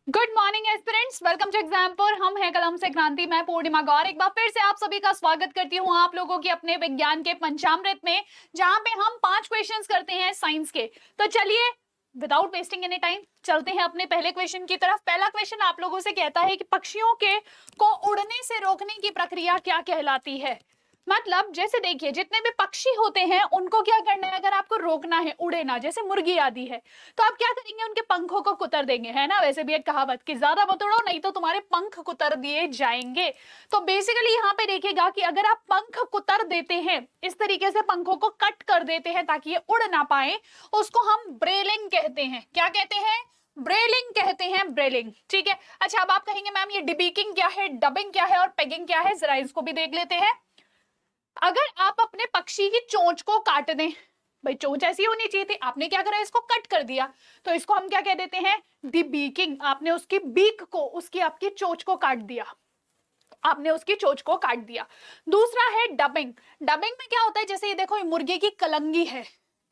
Good morning aspirants, welcome to Exampur. हम हैं कलम से क्रांति, मैं पूर्णिमा गौर। एक बार फिर से आप सभी का स्वागत करती हूँ आप लोगों की अपने विज्ञान के पंचामृत में, जहां पे हम 5 क्वेश्चंस करते हैं साइंस के। तो चलिए विदाउट वेस्टिंग एनी टाइम चलते हैं अपने पहले क्वेश्चन की तरफ। पहला क्वेश्चन आप लोगों से कहता है कि पक्षियों के को उड़ने से रोकने की प्रक्रिया क्या कहलाती है। मतलब जैसे देखिए, जितने भी पक्षी होते हैं उनको क्या करना है, अगर आपको रोकना है उड़े ना, जैसे मुर्गी आदि है, तो आप क्या करेंगे, उनके पंखों को कुतर देंगे, है ना। वैसे भी एक कहावत कि ज्यादा मत उड़ो नहीं तो तुम्हारे पंख कुतर दिए जाएंगे। तो बेसिकली यहाँ पे देखिएगा कि अगर आप पंख कुतर देते हैं, इस तरीके से पंखों को कट कर देते हैं ताकि ये उड़ ना पाए, उसको हम ब्रेलिंग कहते हैं। क्या कहते हैं? ब्रेलिंग कहते हैं, ब्रेलिंग। ठीक है। अच्छा, अब आप कहेंगे मैम ये डिबीकिंग क्या है, डबिंग क्या है और पेगिंग क्या है, जरा इसको भी देख लेते हैं। अगर आप अपने पक्षी की चोंच को काट दें, भाई चोंच ऐसी होनी चाहिए थी, आपने क्या करा, इसको कट कर दिया, तो इसको हम क्या कह देते हैं? डिबीकिंग। आपने उसकी बीक को, उसकी आपकी चोंच को काट दिया, आपने उसकी चोंच को काट दिया। दूसरा है डबिंग। डबिंग में क्या होता है, जैसे ये देखो, ये मुर्गे की कलंगी है,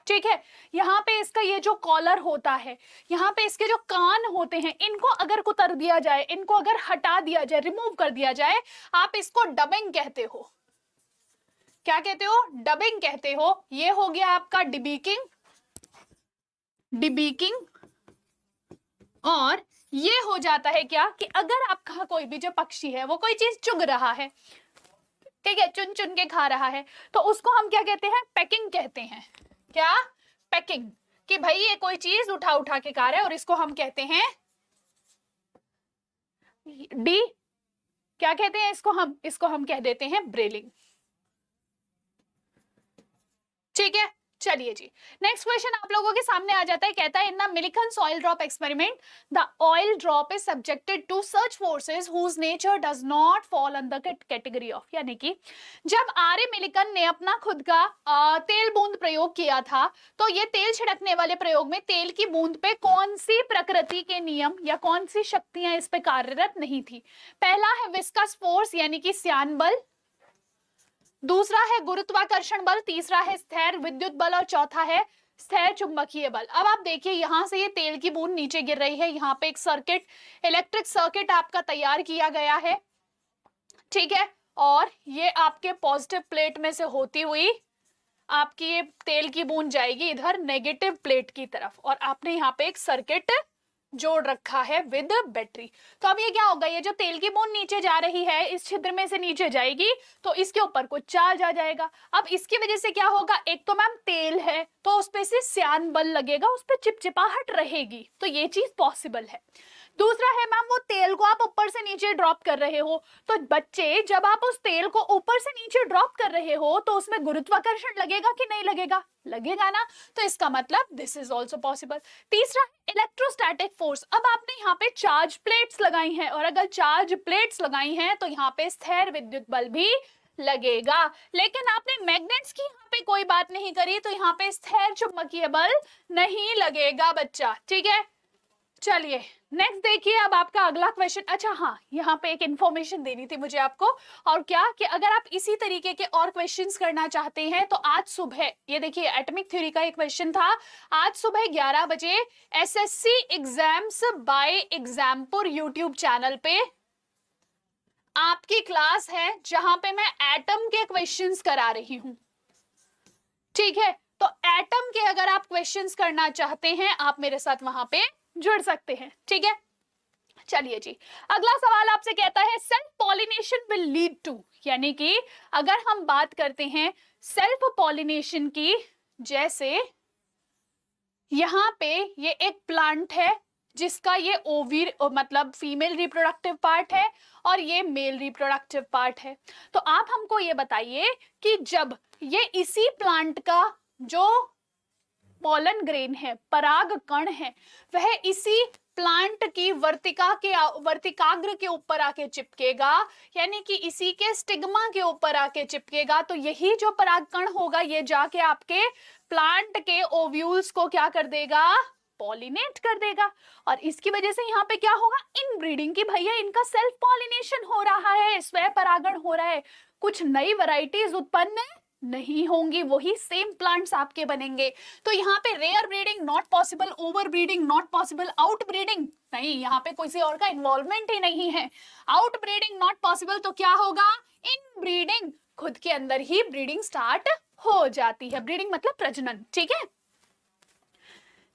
ठीक है। यहाँ पे इसका ये जो कॉलर होता है, यहाँ पे इसके जो कान होते हैं, इनको अगर कुतर दिया जाए, इनको अगर हटा दिया जाए, रिमूव कर दिया जाए, आप इसको डबिंग कहते हो। क्या कहते हो? डबिंग कहते हो। ये हो गया आपका डिबीकिंग, डिबीकिंग। और ये हो जाता है क्या कि अगर आपका कोई भी जो पक्षी है वो कोई चीज चुग रहा है, ठीक है, चुन चुन के खा रहा है, तो उसको हम क्या कहते हैं? पैकिंग कहते हैं। क्या? पैकिंग। कि भाई ये कोई चीज उठा उठा के खा रहा है, और इसको हम कहते हैं डी, क्या कहते हैं इसको हम कह देते हैं ब्रेलिंग। ठीक है। चलिए जी, नेक्स्ट क्वेश्चन आप लोगों के सामने आ जाता है। कहता है in the Millikan oil drop experiment the oil drop is subjected to such forces whose nature does not fall under category of. यानी कि जब आर्य मिलिकन ने अपना खुद का तेल बूंद प्रयोग किया था, तो ये तेल छिड़कने वाले प्रयोग में तेल की बूंद पे कौन सी प्रकृति के नियम या कौन सी शक्तियां इस पे कार्यरत नहीं थी? पहला है विस्कस फोर्स यानी कि श्यान बल, दूसरा है गुरुत्वाकर्षण बल, तीसरा है स्थिर विद्युत बल और चौथा है स्थिर चुंबकीय बल। अब आप देखिए, यहां से ये तेल की बूंद नीचे गिर रही है, यहाँ पे एक सर्किट, इलेक्ट्रिक सर्किट आपका तैयार किया गया है, ठीक है। और ये आपके पॉजिटिव प्लेट में से होती हुई आपकी ये तेल की बूंद जाएगी इधर नेगेटिव प्लेट की तरफ, और आपने यहाँ पे एक सर्किट जोड़ रखा है विद बैटरी। तो अब ये क्या होगा, ये जो तेल की बूंद नीचे जा रही है, इस छिद्र में से नीचे जाएगी, तो इसके ऊपर कुछ चार्ज आ जाएगा। अब इसकी वजह से क्या होगा, एक तो मैम तेल है तो उस पे से श्यान बल लगेगा, उस पे चिपचिपाहट रहेगी, तो ये चीज पॉसिबल है। दूसरा है मैम, वो तेल को आप ऊपर से नीचे ड्रॉप कर रहे हो, तो बच्चे जब आप उस तेल को ऊपर से नीचे ड्रॉप कर रहे हो तो उसमें गुरुत्वाकर्षण लगेगा कि नहीं लगेगा? लगेगा ना, तो इसका मतलब दिस इज ऑल्सो पॉसिबल। तीसरा इलेक्ट्रोस्टैटिक फोर्स। अब आपने यहाँ पे चार्ज प्लेट्स लगाई हैं, और अगर चार्ज प्लेट्स लगाई हैं तो यहाँ पे स्थिर विद्युत बल भी लगेगा, लेकिन आपने मैग्नेट्स की यहाँ पे कोई बात नहीं करी, तो यहाँ पे स्थिर चुंबकीय बल नहीं लगेगा बच्चा, ठीक है। चलिए नेक्स्ट देखिए, अब आपका अगला क्वेश्चन। अच्छा हाँ, यहाँ पे एक इंफॉर्मेशन देनी थी मुझे आपको, और क्या कि अगर आप इसी तरीके के और क्वेश्चंस करना चाहते हैं तो आज सुबह, ये देखिए एटॉमिक थ्योरी का एक क्वेश्चन था, आज सुबह 11 बजे SSC exams by Exampur YouTube channel पे आपकी क्लास है, जहां पे मैं एटम के क्वेश्चंस करा रही हूं, ठीक है। तो एटम के अगर आप क्वेश्चंस करना चाहते हैं, आप मेरे साथ वहां पे जुड़ सकते हैं, ठीक है। चलिए जी, अगला सवाल आपसे कहता है self pollination will lead to, यानी कि अगर हम बात करते हैं सेल्फ पॉलिनेशन की, जैसे यहां पे ये एक प्लांट है जिसका ये ओवीर मतलब फीमेल रिप्रोडक्टिव पार्ट है और ये मेल रिप्रोडक्टिव पार्ट है, तो आप हमको ये बताइए कि जब ये इसी प्लांट का जो पॉलन ग्रेन है, पराग कण है, वह इसी प्लांट की वर्तिकाग्र के ऊपर आके चिपकेगा, यानी कि इसी के स्टिग्मा के ऊपर आके चिपकेगा, तो यही जो परागकण होगा ये जाके आपके प्लांट के ओव्यूल्स को क्या कर देगा? पॉलिनेट कर देगा। और इसकी वजह से यहाँ पे क्या होगा? इनब्रीडिंग, की भैया इनका सेल्फ पॉलिनेशन हो रहा है, स्वयं परागण हो रहा है, कुछ नई वैरायटीज उत्पन्न नहीं होंगी, वही सेम प्लांट्स आपके बनेंगे। तो यहाँ पे rare breeding not possible, over breeding not possible, out breeding नहीं, यहाँ पे किसी और का इन्वॉल्वमेंट ही नहीं है। आउट ब्रीडिंग नॉट पॉसिबल, तो क्या होगा, इन ब्रीडिंग, खुद के अंदर ही ब्रीडिंग स्टार्ट हो जाती है। ब्रीडिंग मतलब प्रजनन, ठीक है।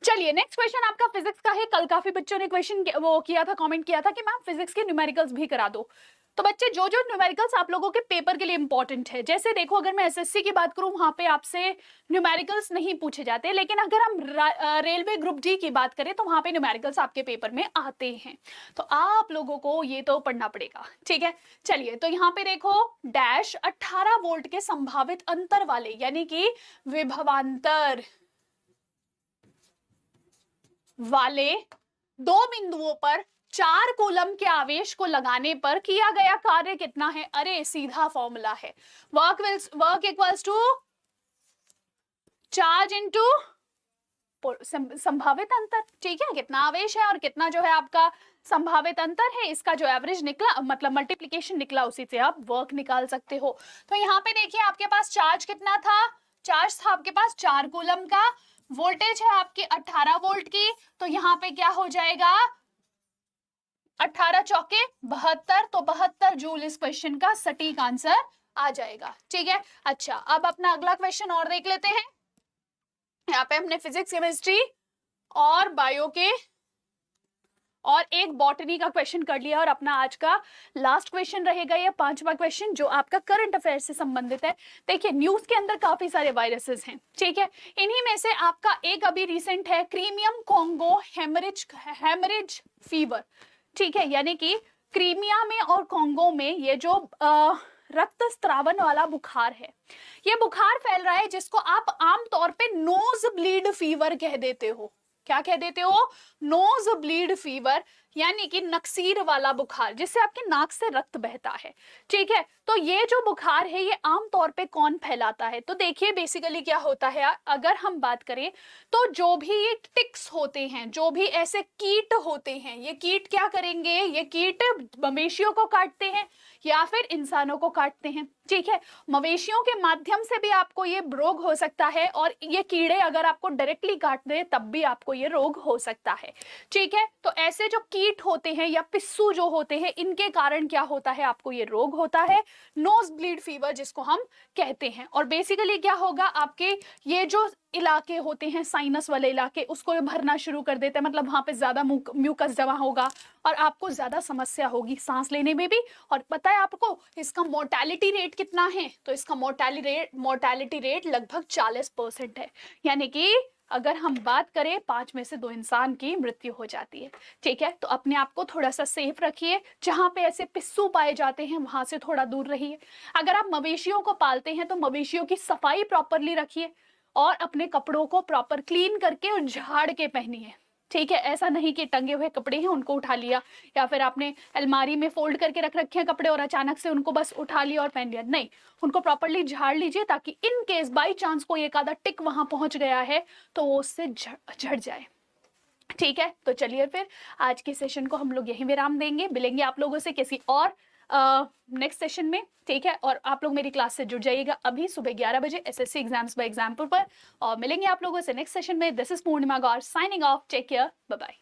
चलिए नेक्स्ट क्वेश्चन आपका फिजिक्स का है। कल काफी बच्चों ने क्वेश्चन वो किया था, कमेंट किया था कि मैम फिजिक्स के न्यूमेरिकल्स भी करा दो। तो बच्चे जो जो न्यूमेरिकल्स आप लोगों के पेपर के लिए इंपॉर्टेंट है, जैसे देखो अगर मैं एसएससी की बात करूं वहां पे आपसे न्यूमेरिकल्स नहीं पूछे जाते, लेकिन अगर हम रेलवे ग्रुप डी की बात करें तो वहां पे न्यूमेरिकल्स आपके पेपर में आते हैं। तो आप लोगों को ये तो पढ़ना पड़ेगा, ठीक है। चलिए तो यहाँ पे देखो डैश 18 वोल्ट के संभावित अंतर वाले, यानी कि विभवांतर वाले दो बिंदुओं पर 4 कूलम के आवेश को लगाने पर किया गया कार्य कितना है। अरे सीधा फॉर्मूला है, work equals to charge into संभावित अंतर, ठीक है। कितना आवेश है और कितना जो है आपका संभावित अंतर है, इसका जो एवरेज निकला मतलब मल्टीप्लिकेशन निकला, उसी से आप वर्क निकाल सकते हो। तो यहाँ पे देखिए आपके पास चार्ज कितना था, चार्ज था आपके पास 4 कूलम का, वोल्टेज है आपकी 18 वोल्ट की, तो यहाँ पे क्या हो जाएगा 18 चौके 72, तो 72 जूल इस क्वेश्चन का सटीक आंसर आ जाएगा, ठीक है। अच्छा अब अपना अगला क्वेश्चन और देख लेते हैं। यहाँ पे हमने फिजिक्स, केमिस्ट्री और बायो के और एक बॉटनी का क्वेश्चन कर लिया, और अपना आज का लास्ट क्वेश्चन रहेगा ये 5वां क्वेश्चन जो आपका करंट अफेयर से संबंधित है। देखिए न्यूज के अंदर काफी सारे वायरसेस हैं, ठीक है। इन्हीं में से आपका एक अभी रिसेंट है क्रीमियम कॉन्गो हेमरेज फीवर, ठीक है। यानी कि क्रीमिया में और कॉन्गो में ये जो रक्त स्त्रावन वाला बुखार है, ये बुखार फैल रहा है जिसको आप आमतौर पे नोज ब्लीड फीवर कह देते हो। क्या कह देते हो, नोज ब्लीड फीवर, यानी कि नक्सीर वाला बुखार, जिससे आपके नाक से रक्त बहता है, ठीक है। तो ये जो बुखार है ये आमतौर पे कौन फैलाता है, तो देखिए बेसिकली क्या होता है, अगर हम बात करें तो जो भी ये टिक्स होते हैं, जो भी ऐसे कीट होते हैं, ये कीट क्या करेंगे, ये कीट मवेशियों को काटते हैं या फिर इंसानों को काटते हैं, ठीक है। मवेशियों के माध्यम से भी आपको ये रोग हो सकता है, और ये कीड़े अगर आपको डायरेक्टली काट दे तब भी आपको ये रोग हो सकता है, ठीक है। तो ऐसे जो कीट होते हैं या पिस्सू जो होते हैं, इनके कारण क्या होता है, आपको ये रोग होता है नोज ब्लीड फीवर जिसको हम कहते हैं। और बेसिकली क्या होगा, आपके ये जो इलाके होते हैं साइनस वाले इलाके, उसको ये भरना शुरू कर देते हैं, मतलब वहां पे ज्यादा म्यूकस जमा होगा और आपको ज्यादा समस्या होगी सांस लेने में भी। और पता है आपको इसका मोर्टेलिटी रेट कितना है, तो इसका मोर्टेलिटी रेट लगभग 40% है, यानी कि अगर हम बात करें 5 में से 2 इंसान की मृत्यु हो जाती है, ठीक है। तो अपने आप को थोड़ा सा सेफ रखिए, जहां पे ऐसे पिस्सू पाए जाते हैं वहां से थोड़ा दूर रहिए। अगर आप मवेशियों को पालते हैं तो मवेशियों की सफाई प्रॉपरली रखिए और अपने कपड़ों को प्रॉपर क्लीन करके और झाड़ के पहनिए, ठीक है। ऐसा नहीं कि टंगे हुए कपड़े हैं उनको उठा लिया, या फिर आपने अलमारी में फोल्ड करके रख रखे हैं कपड़े और अचानक से उनको बस उठा लिया और पहन लिया, नहीं, उनको प्रॉपरली झाड़ लीजिए, ताकि इन केस बाई चांस कोई एक आधा टिक वहां पहुंच गया है तो वो उससे झड़ जाए, ठीक है। तो चलिए फिर आज के सेशन को हम लोग यहीं विराम देंगे, मिलेंगे आप लोगों से किसी और नेक्स्ट सेशन में, ठीक है। और आप लोग मेरी क्लास से जुड़ जाइएगा अभी सुबह 11 बजे एसएससी एग्जाम्स बाय एग्जाम्पल पर, और मिलेंगे आप लोगों से नेक्स्ट सेशन में। This is Purnima Gaur signing off, take care, bye bye.